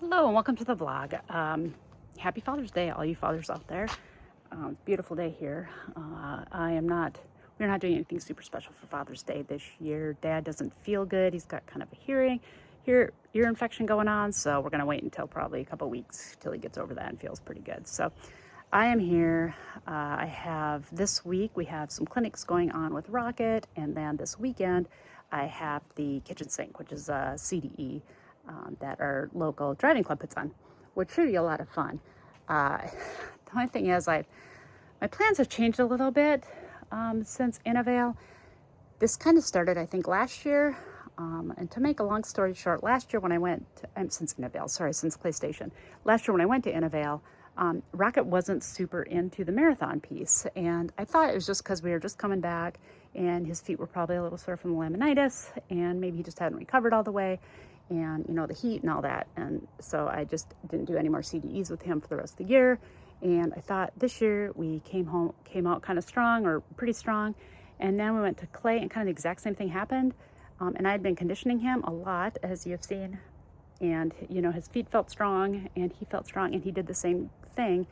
Hello and welcome to the vlog. Happy Father's Day, all you fathers out there. Beautiful day here. We're not doing anything super special for Father's Day this year. Dad doesn't feel good. He's got kind of a ear infection going on, so we're gonna wait until probably a couple weeks till he gets over that and feels pretty good. So I am here. This week we have some clinics going on with Rocket, and then this weekend I have the kitchen sink, which is a CDE that our local driving club puts on, which should be a lot of fun. The only thing is, my plans have changed a little bit since Inavale. This kind of started, I think, last year. And to make a long story short, last year when I went to, since Clay Station, last year when I went to Inavale, Rocket wasn't super into the marathon piece, and I thought it was just because we were just coming back and his feet were probably a little sore from the laminitis, and maybe he just hadn't recovered all the way, and the heat and all that. And so I just didn't do any more CDEs with him for the rest of the year. And I thought this year we came out kind of strong, or pretty strong, and then we went to Clay and kind of the exact same thing happened. And I had been conditioning him a lot, as you've seen, and his feet felt strong and he felt strong, and he did the same thing.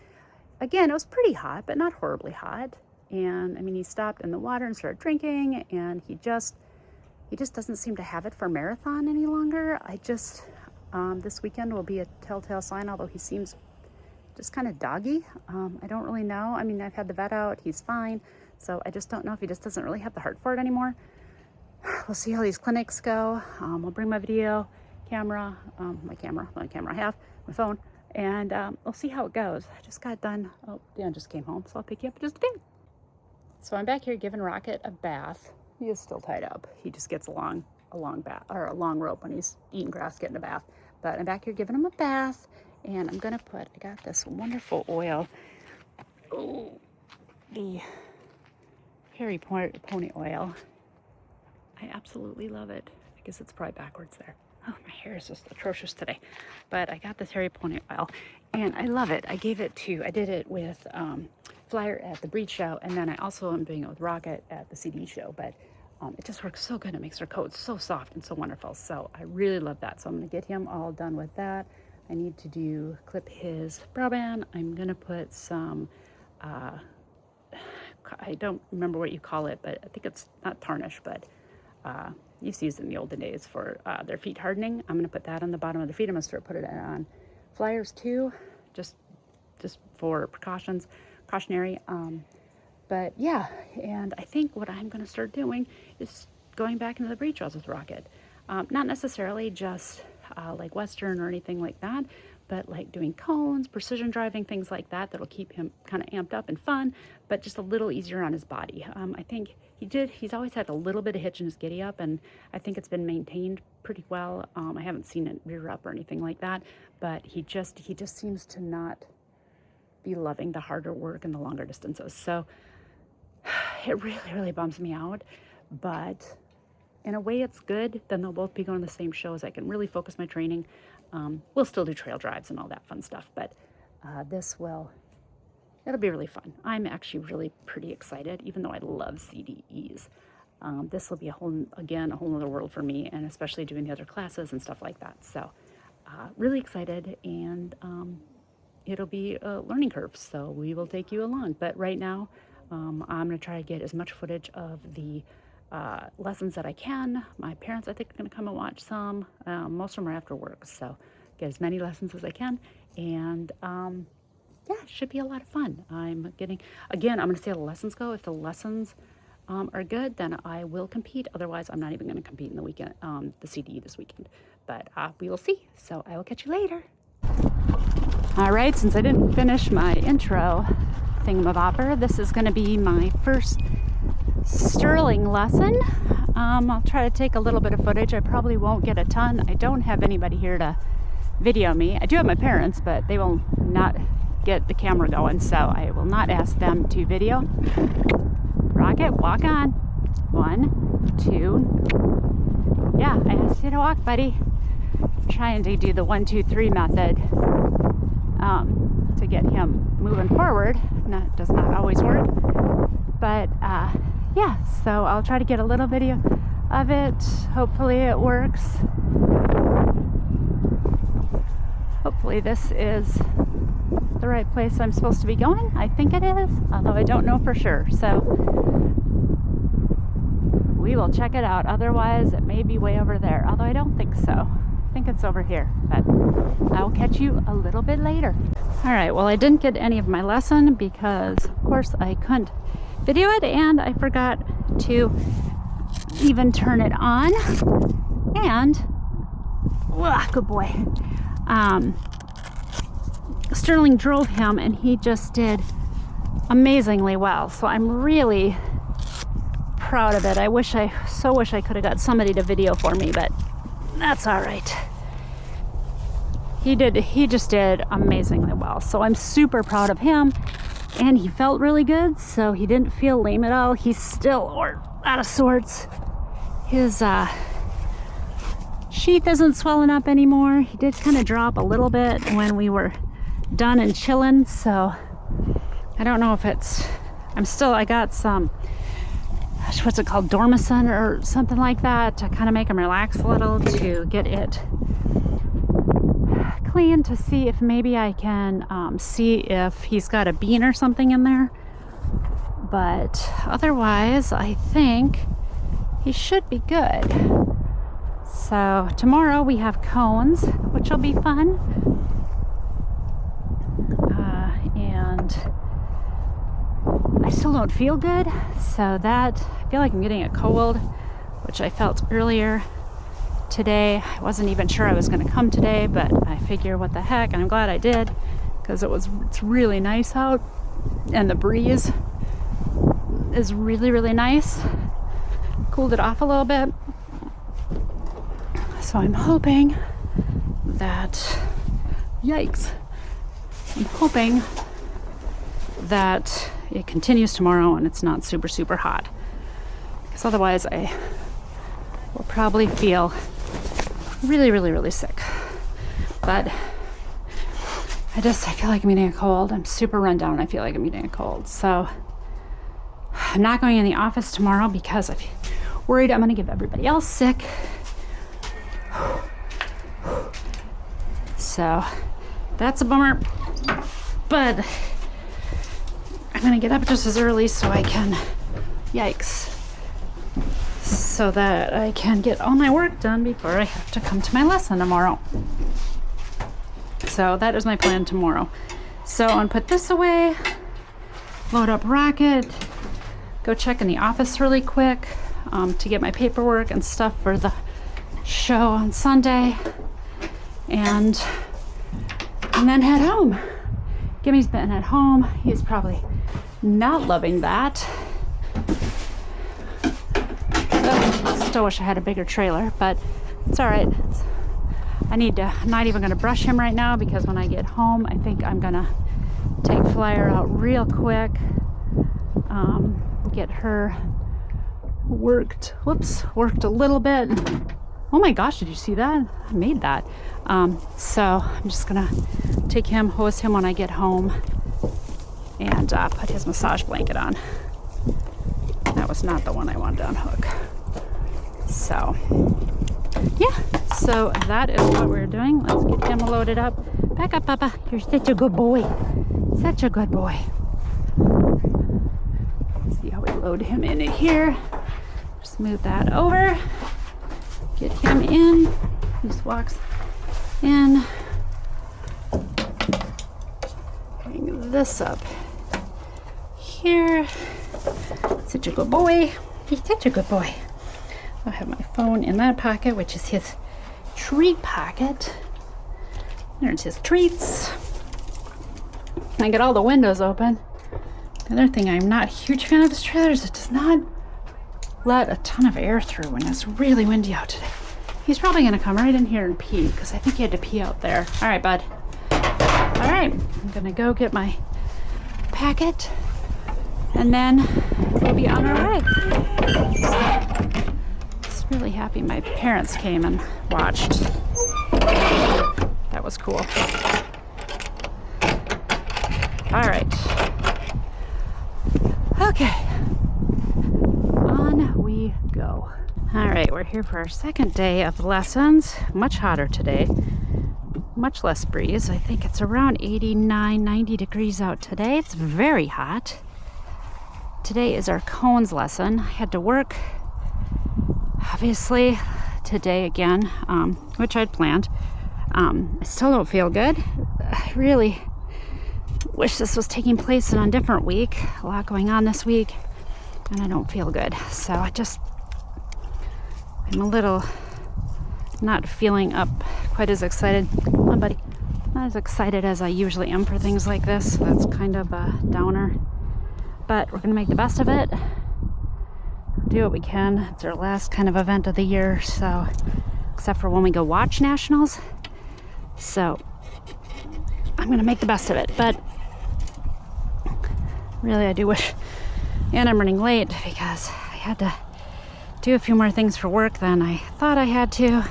Again, it was pretty hot, but not horribly hot. And I mean, he stopped in the water and started drinking, and he just doesn't seem to have it for marathon any longer. This weekend will be a telltale sign, although he seems just kind of doggy. I don't really know. I mean, I've had the vet out, he's fine. So I just don't know if he just doesn't really have the heart for it anymore. We'll see how these clinics go. I'll bring my video camera, my phone, and we'll see how it goes. I just got done. Oh, Dan just came home, so I'll pick you up in just a bit. So I'm back here giving Rocket a bath. He is still tied up. He just gets a long rope when he's eating grass, getting a bath. But I'm back here giving him a bath, and I got this wonderful oil. Oh, the hairy pony oil. I absolutely love it. I guess it's probably backwards there. Oh, my hair is just atrocious today. But I got this hairy pony oil, and I love it. I did it with Flyer at the breed show, and then I also am doing it with Rocket at the CD show. But it just works so good. It makes their coat so soft and so wonderful. So I really love that. So I'm going to get him all done with that. I need to clip his brow band. I'm going to put some, I don't remember what you call it, but I think it's not tarnish, but used to use it in the olden days for their feet hardening. I'm going to put that on the bottom of the feet. I'm going to start putting it on Flyers too, just for cautionary. But yeah, and I think what I'm going to start doing is going back into the breed shows with Rocket. Not necessarily just like Western or anything like that, but like doing cones, precision driving, things like that, that'll keep him kind of amped up and fun, but just a little easier on his body. I think he's always had a little bit of hitch in his giddy up, and I think it's been maintained pretty well. I haven't seen it rear up or anything like that, but he just seems to not be loving the harder work and the longer distances. So it really, really bums me out, but in a way it's good. Then they'll both be going to the same shows. I can really focus my training. We'll still do trail drives and all that fun stuff, but it'll be really fun. I'm actually really pretty excited, even though I love CDEs. This will be a whole other world for me, and especially doing the other classes and stuff like that. So really excited, and it'll be a learning curve, so we will take you along. But right now, I'm going to try to get as much footage of the lessons that I can. My parents, I think, are going to come and watch some. Most of them are after work, so get as many lessons as I can. And yeah, it should be a lot of fun. I'm going to see how the lessons go. If the lessons are good, then I will compete. Otherwise, I'm not even going to compete in the weekend, the CDE this weekend. But we will see. So I will catch you later. All right, since I didn't finish my intro thingamabopper, this is going to be my first Sterling lesson. I'll try to take a little bit of footage. I probably won't get a ton. I don't have anybody here to video me. I do have my parents, but they will not get the camera going, so I will not ask them to video. Rocket, walk on. 1, 2. Yeah, I asked you to walk, buddy. I'm trying to do the 1, 2, 3 method to get him moving forward. Does not always work, but yeah, so I'll try to get a little video of it. Hopefully it works. Hopefully this is the right place I'm supposed to be going. I think it is, although I don't know for sure. So we will check it out. Otherwise, it may be way over there, although I don't think so. I think it's over here, but I'll catch you a little bit later. All right, well, I didn't get any of my lesson because, of course, I couldn't video it, and I forgot to even turn it on. And, good boy. Sterling drove him, and he just did amazingly well. So I'm really proud of it. I so wish I could have got somebody to video for me, but that's all right. He just did amazingly well. So I'm super proud of him, and he felt really good. So he didn't feel lame at all. He's still out of sorts. His sheath isn't swelling up anymore. He did kind of drop a little bit when we were done and chilling. So I don't know if I got some, what's it called, Dormicin or something like that to kind of make him relax a little, to get it clean, to see if maybe I can see if he's got a bean or something in there. But otherwise, I think he should be good. So tomorrow we have cones, which will be fun. And I still don't feel good, so I feel like I'm getting a cold, which I felt earlier today. I wasn't even sure I was going to come today, but I figure what the heck, and I'm glad I did, because it's really nice out, and the breeze is really, really nice. Cooled it off a little bit. So I'm hoping that, yikes, I'm hoping that it continues tomorrow and it's not super, super hot. Because otherwise I will probably feel really, really, really sick. But I feel like I'm getting a cold. I'm super run down. I feel like I'm getting a cold. So I'm not going in the office tomorrow because I'm worried I'm going to give everybody else sick. So that's a bummer. But I'm going to get up just as early so I can, so that I can get all my work done before I have to come to my lesson tomorrow. So that is my plan tomorrow. So I'm going to put this away, load up Rocket, go check in the office really quick to get my paperwork and stuff for the show on Sunday, and then head home. Gimmy's been at home. He's probably not loving that. Still wish I had a bigger trailer, but it's all right. I'm not even gonna brush him right now, because when I get home, I think I'm gonna take Flyer out real quick, get her worked a little bit. Oh my gosh, did you see that? I made that. So I'm just gonna take him, hose him when I get home, and put his massage blanket on. That was not the one I wanted to unhook. So yeah, so that is what we're doing. Let's get him loaded up. Back up, Papa. You're such a good boy. Such a good boy. Let's see how we load him in here. Just move that over. Get him in. He just walks in. Hang this up here. Such a good boy. He's such a good boy. I have my phone in that pocket, which is his treat pocket. There's his treats. I get all the windows open. Another thing I'm not a huge fan of this trailer is it does not let a ton of air through when it's really windy out today. He's probably gonna come right in here and pee, because I think he had to pee out there. All right, bud. All right, I'm gonna go get my packet, and then we'll be on our way. Just really happy my parents came and watched. That was cool. All right. Okay. On we go. All right, we're here for our second day of lessons. Much hotter today. much less breeze. I think it's around 89, 90 degrees out today. It's very hot. Today is our cones lesson. I had to work, obviously, today again, which I'd planned. I still don't feel good. I really wish this was taking place in a different week. A lot going on this week, and I don't feel good. So I'm a little not feeling up quite as excited. Come on, buddy. Not as excited as I usually am for things like this. So that's kind of a downer. But we're gonna make the best of it. Do what we can. It's our last kind of event of the year, so except for when we go watch nationals. So I'm gonna make the best of it. But really, I do wish, and I'm running late because I had to do a few more things for work than I thought I had to.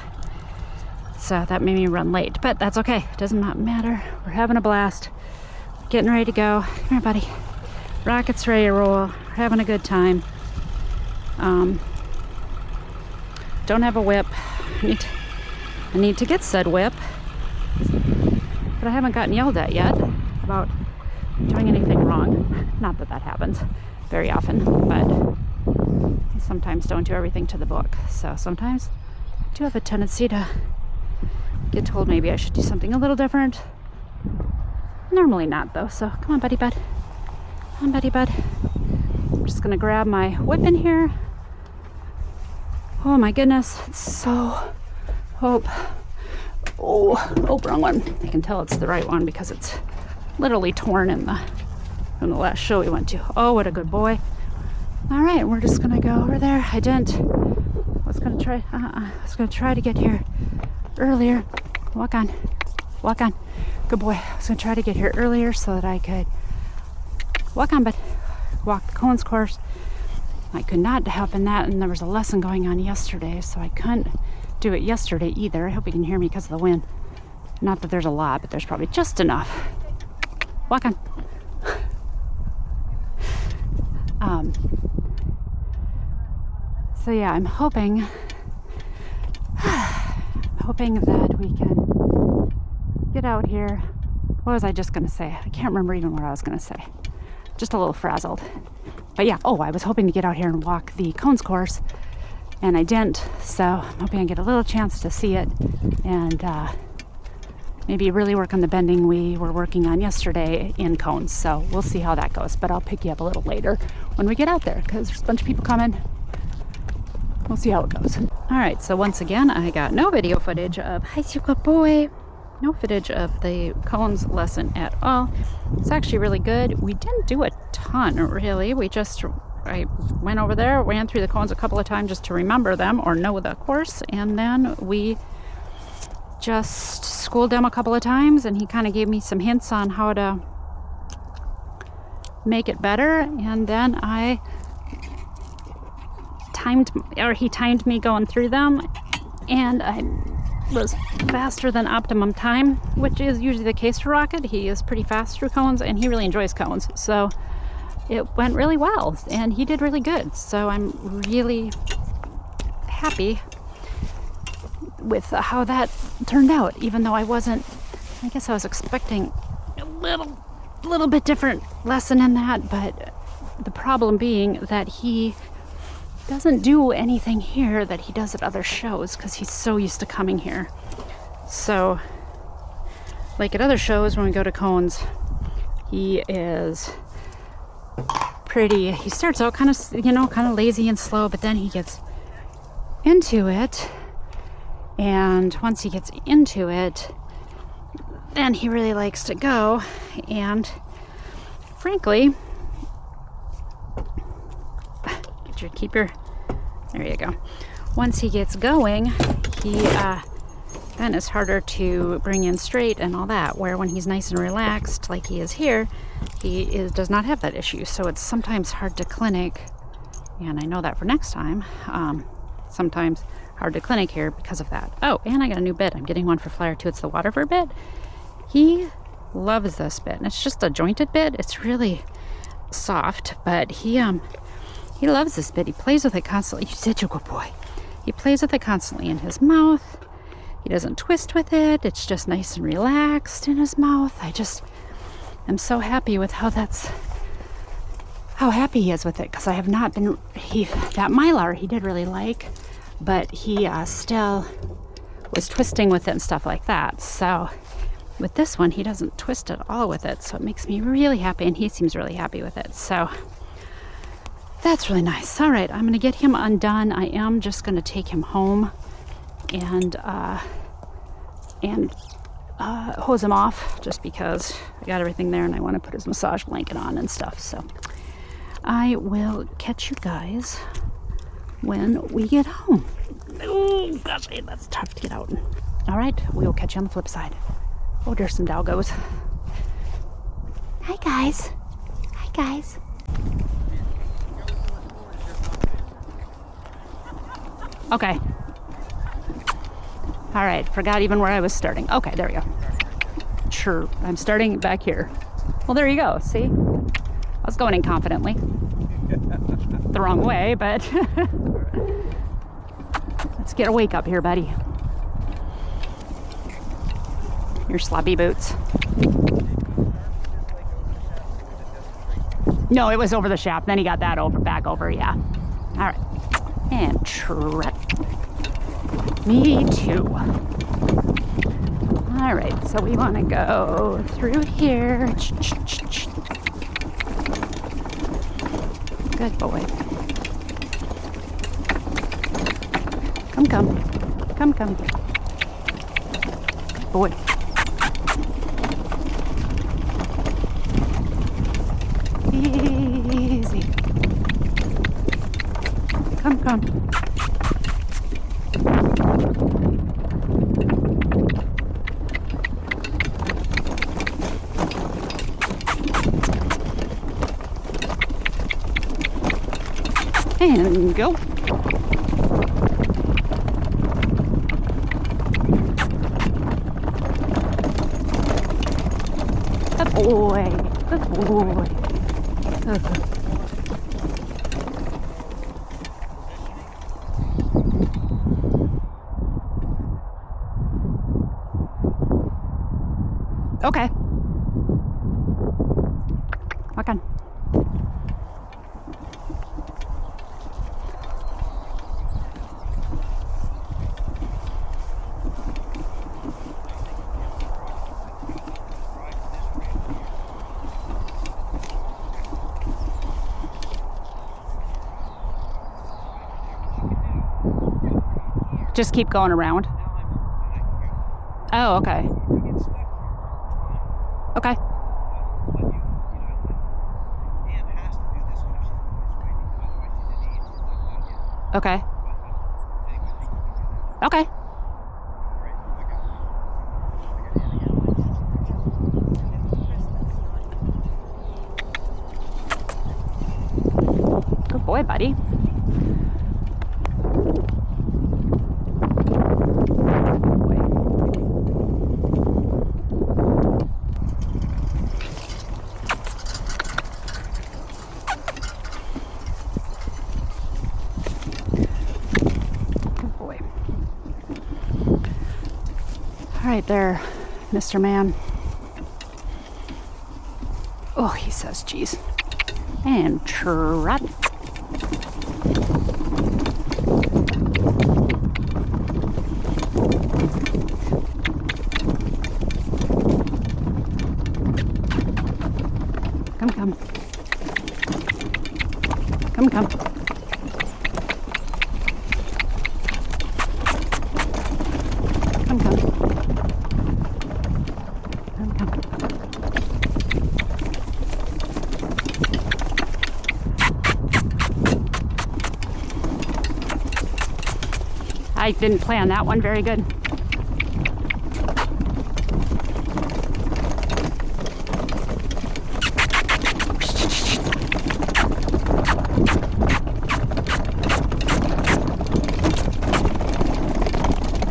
So that made me run late, but that's okay. It does not matter. We're having a blast. Getting ready to go. Come here, buddy. Rocket's ready to roll. We're having a good time. Don't have a whip. I need to get said whip, but I haven't gotten yelled at yet about doing anything wrong. Not that that happens very often, but I sometimes don't do everything to the book. So sometimes I do have a tendency to get told maybe I should do something a little different. Normally not, though. So come on, buddy bud. Come on, buddy bud. I'm just gonna grab my whip in here. Oh my goodness, it's so oh, wrong one. I can tell it's the right one because it's literally torn from the last show we went to. Oh, what a good boy. All right, we're just gonna go over there. I was gonna try to get here earlier. Walk on. Good boy. I was gonna try to get here earlier so that I could walk on, but walk the cones course. I could not happen that, and there was a lesson going on yesterday, so I couldn't do it yesterday either. I hope you can hear me because of the wind. Not that there's a lot, but there's probably just enough. Walk on. So yeah, I'm hoping that we can get out here. What was I just gonna say? I can't remember even what I was gonna say. Just a little frazzled. But yeah, I was hoping to get out here and walk the cones course, and I didn't. So I'm hoping I get a little chance to see it and maybe really work on the bending we were working on yesterday in cones. So we'll see how that goes. But I'll pick you up a little later when we get out there because there's a bunch of people coming. We'll see how it goes. All right, so once again, I got no video footage of Hi, you good boy. No footage of the cones lesson at all. It's actually really good. We didn't do a ton, really. I went over there, ran through the cones a couple of times just to remember them or know the course, and then we just schooled him a couple of times, and he kind of gave me some hints on how to make it better, and then he timed me going through them, and I was faster than optimum time, which is usually the case for Rocket. He is pretty fast through cones, and he really enjoys cones, so it went really well, and he did really good. So I'm really happy with how that turned out, even though I guess I was expecting a little bit different lesson in that, but the problem being that he doesn't do anything here that he does at other shows because he's so used to coming here. So like at other shows when we go to cones, he starts out kind of lazy and slow, but then he gets into it, and once he gets into it, then he really likes to go. And frankly, there you go. Once he gets going, he then it's harder to bring in straight and all that, where when he's nice and relaxed like he is here, does not have that issue. So it's sometimes hard to clinic, and I know that for next time, sometimes hard to clinic here because of that. Oh, and I got a new bit. I'm getting one for Flyer too. It's the Waterford bit. He loves this bit, and it's just a jointed bit. It's really soft, but he loves this bit. He plays with it constantly. You're such a good boy. He plays with it constantly in his mouth. He doesn't twist with it. It's just nice and relaxed in his mouth. I'm so happy with how happy he is with it, because I have not been, that Mylar he did really like, but he still was twisting with it and stuff like that. So with this one, he doesn't twist at all with it. So it makes me really happy, and he seems really happy with it. So that's really nice. All right, I'm going to get him undone. I am just going to take him home and hose him off, just because I got everything there and I want to put his massage blanket on and stuff. So I will catch you guys when we get home. Oh gosh, that's tough to get out. All right, we will catch you on the flip side. Oh, there's some doggos. Hi guys. Hi guys. Okay. All right, forgot even where I was starting. Okay, there we go. Sure, I'm starting back here. Well, there you go, see? I was going in confidently. The wrong way, but let's get a wake up here, buddy. Your sloppy boots. No, it was over the shaft. Then he got that back over, yeah. All right, and trip. Me too. All right, so we want to go through here. Good boy. Come. Good boy. Easy. Come. And go. Good boy. Good boy. Okay. Walk on. Just keep going around. Oh, okay. Okay. Okay. Okay. Good boy, buddy. All right there, Mr. Man. Oh, he says, geez. And trot. Come. Come. I didn't plan that one very good.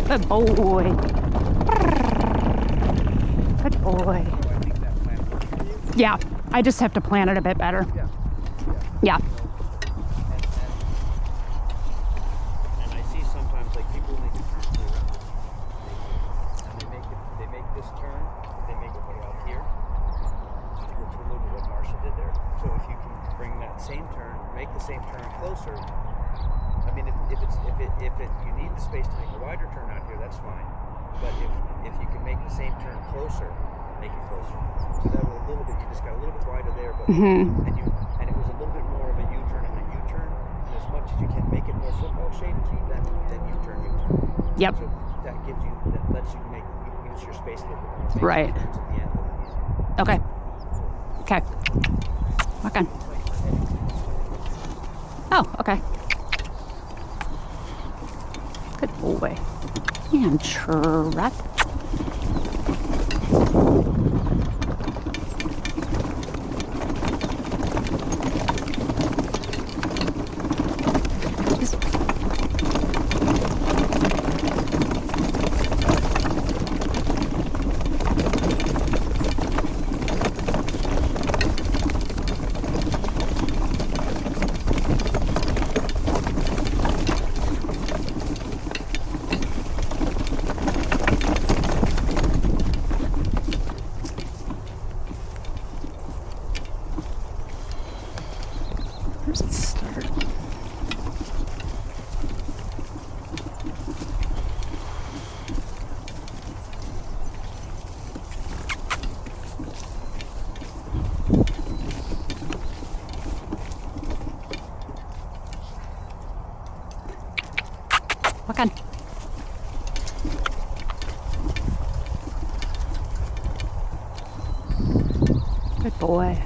Good boy. Good boy. Yeah, I just have to plan it a bit better. Yeah. same turn closer, I mean, if you need the space to make a wider turn out here, that's fine. But if you can make the same turn closer, make it closer. So that was a little bit. You just got a little bit wider there, but and it was a little bit more of a U-turn and a U-turn. And as much as you can make it more football shaped, then U-turn, U-turn. Yep. So that lets you use your space a little bit more. Right. At the end a little easier. Okay. Okay. Okay. Oh, okay. Good boy. And Trot. Where's it start? Walk on. Good boy.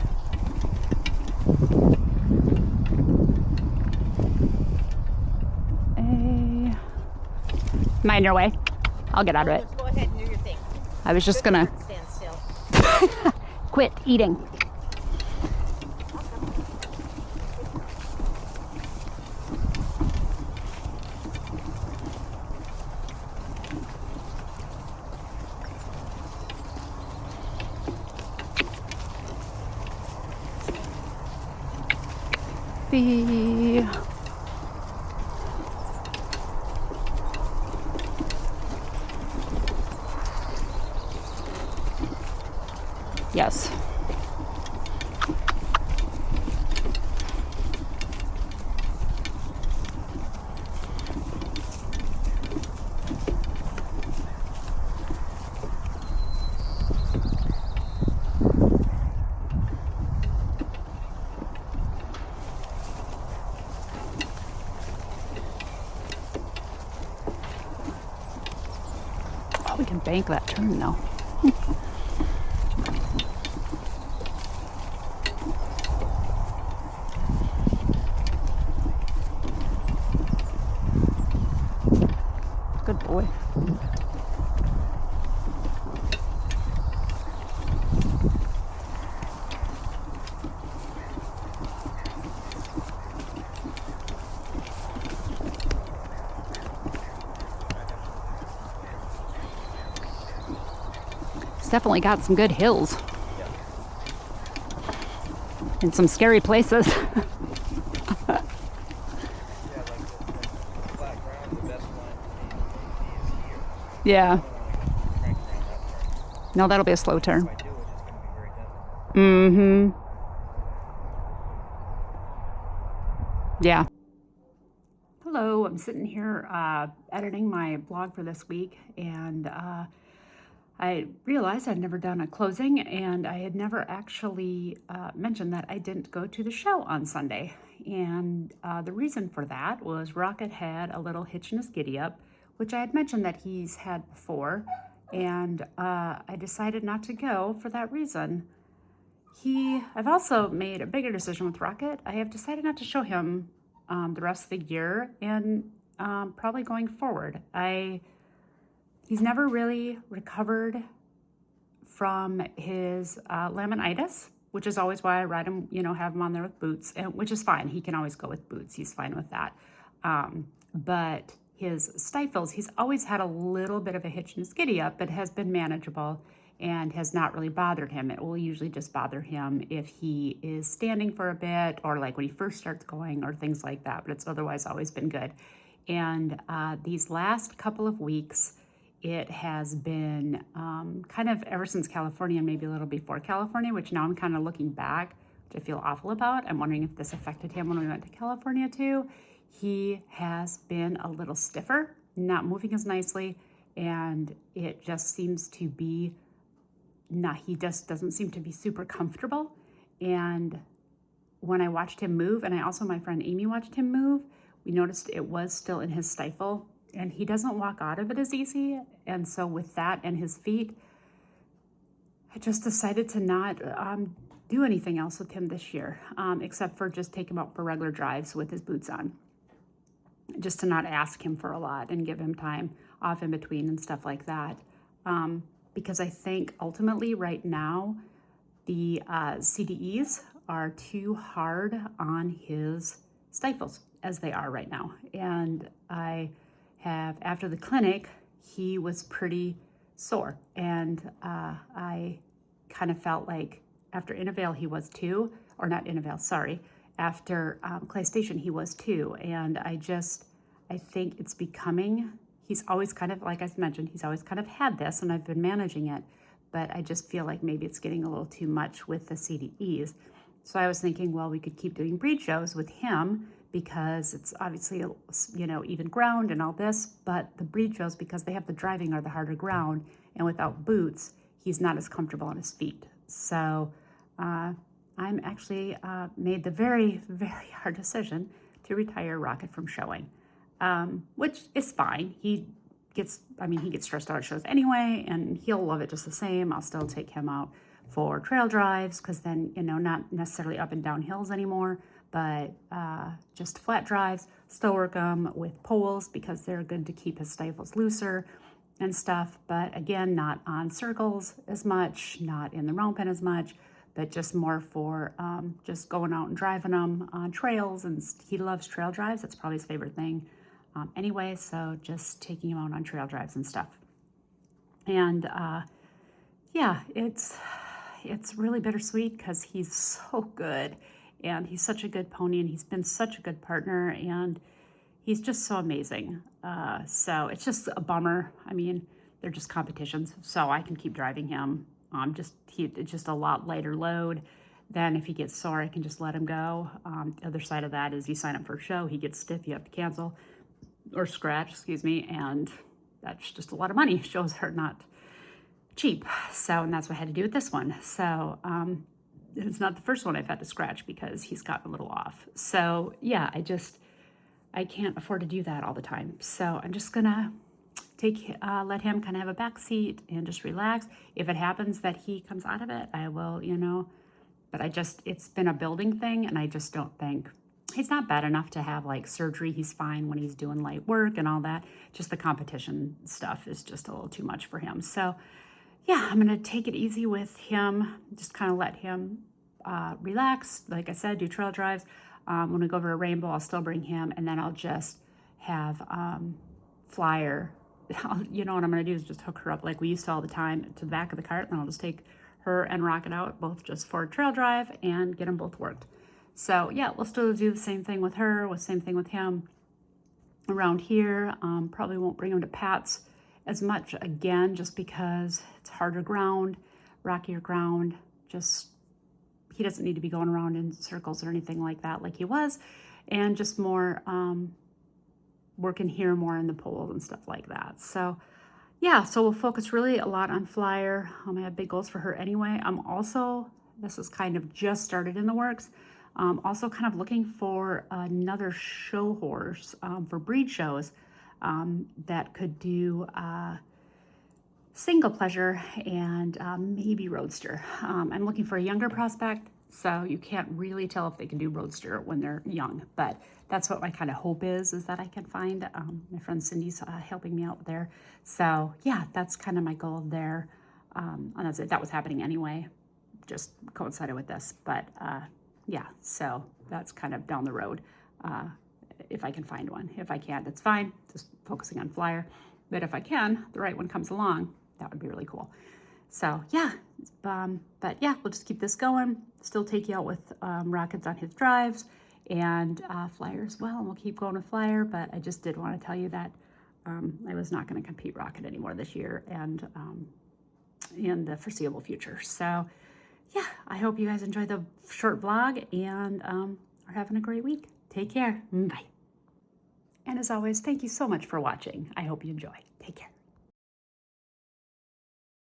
Am I in your way? I'll get out of it. Just go ahead and do your thing. I was just gonna Stand still. quit eating. The yes. Oh, we can bank that turn though. Good boy. It's definitely got some good hills. And some scary places. Yeah. No, that'll be a slow turn. Mm-hmm. Yeah. Hello, I'm sitting here editing my blog for this week, and I realized I'd never done a closing, and I had never actually mentioned that I didn't go to the show on Sunday. And the reason for that was Rocket had a little hitch in his giddy up, which I had mentioned that he's had before, and I decided not to go for that reason. I've also made a bigger decision with Rocket. I have decided not to show him the rest of the year, and probably going forward. He's never really recovered from his laminitis, which is always why I ride him, have him on there with boots, which is fine. He can always go with boots. He's fine with that. But his stifles, he's always had a little bit of a hitch in his giddy up, but has been manageable and has not really bothered him. It will usually just bother him if he is standing for a bit, or like when he first starts going, or things like that, but it's otherwise always been good. And these last couple of weeks, it has been kind of ever since California, maybe a little before California, which now I'm kind of looking back, which I feel awful about. I'm wondering if this affected him when we went to California too. He has been a little stiffer, not moving as nicely, and it just seems to be he just doesn't seem to be super comfortable. And when I watched him move, and my friend Amy watched him move, we noticed it was still in his stifle, and he doesn't walk out of it as easy. And so with that and his feet, I just decided to not do anything else with him this year, except for just take him out for regular drives with his boots on, just to not ask him for a lot and give him time off in between and stuff like that. Because I think ultimately right now, the CDEs are too hard on his stifles as they are right now. And after the clinic, he was pretty sore. And I kind of felt like after Inavale, he was too, or not Inavale, sorry. After Clay Station, he was too. And I think it's becoming, he's always kind of, like I mentioned, he's always kind of had this, and I've been managing it, but I just feel like maybe it's getting a little too much with the CDEs. So I was thinking, well, we could keep doing breed shows with him because it's obviously, even ground and all this, but the breed shows, because they have the driving, are the harder ground, and without boots, he's not as comfortable on his feet. So I'm actually made the very, very hard decision to retire Rocket from showing, which is fine. He gets stressed out at shows anyway, and he'll love it just the same. I'll still take him out for trail drives, because then, not necessarily up and down hills anymore, but just flat drives. Still work them with poles because they're good to keep his stifles looser and stuff. But again, not on circles as much, not in the round pen as much, but just more for just going out and driving them on trails. And he loves trail drives. That's probably his favorite thing anyway. So just taking him out on trail drives and stuff. And yeah, it's really bittersweet because he's so good, and he's such a good pony, and he's been such a good partner, and he's just so amazing. So it's just a bummer. I mean, they're just competitions, so I can keep driving him. It's just a lot lighter load than if he gets sore, I can just let him go. The other side of that is you sign up for a show, he gets stiff, you have to cancel or scratch, and that's just a lot of money. Shows are not cheap. So, and that's what I had to do with this one. So, it's not the first one I've had to scratch because he's gotten a little off. So yeah, I can't afford to do that all the time. So I'm just gonna let him kind of have a back seat and just relax. If it happens that he comes out of it, I will, but it's been a building thing, and I just don't think, he's not bad enough to have like surgery. He's fine when he's doing light work and all that. Just the competition stuff is just a little too much for him. So yeah, I'm gonna take it easy with him, just kind of let him relax. Like I said, do trail drives. When we go over a rainbow, I'll still bring him, and then I'll just have Flyer. What I'm gonna do is just hook her up like we used to all the time to the back of the cart, and I'll just take her and Rocket out, both just for a trail drive, and get them both worked. So yeah, we'll still do the same thing with her, same thing with him around here. Probably won't bring him to Pat's as much again, just because it's harder ground, rockier ground. Just, he doesn't need to be going around in circles or anything like that like he was, and just more working here more in the poles and stuff like that. So yeah, so we'll focus really a lot on Flyer. I have big goals for her anyway. I'm also, this is kind of just started in the works, also kind of looking for another show horse for breed shows that could do single pleasure and maybe roadster. I'm looking for a younger prospect, so you can't really tell if they can do roadster when they're young, but that's what my kind of hope is that I can find. My friend Cindy's helping me out there. So yeah, that's kind of my goal there. And that was happening anyway, just coincided with this, but yeah, so that's kind of down the road. If I can find one. If I can't, it's fine, just focusing on Flyer. But if I can, the right one comes along, that would be really cool. So yeah, but yeah, we'll just keep this going. Still take you out with Rockets on his drives, and Flyer as well. And we'll keep going with Flyer, but I just did want to tell you that I was not going to compete Rocket anymore this year and in the foreseeable future. So yeah, I hope you guys enjoyed the short vlog and are having a great week. Take care. Bye. And as always, thank you so much for watching. I hope you enjoy. Take care.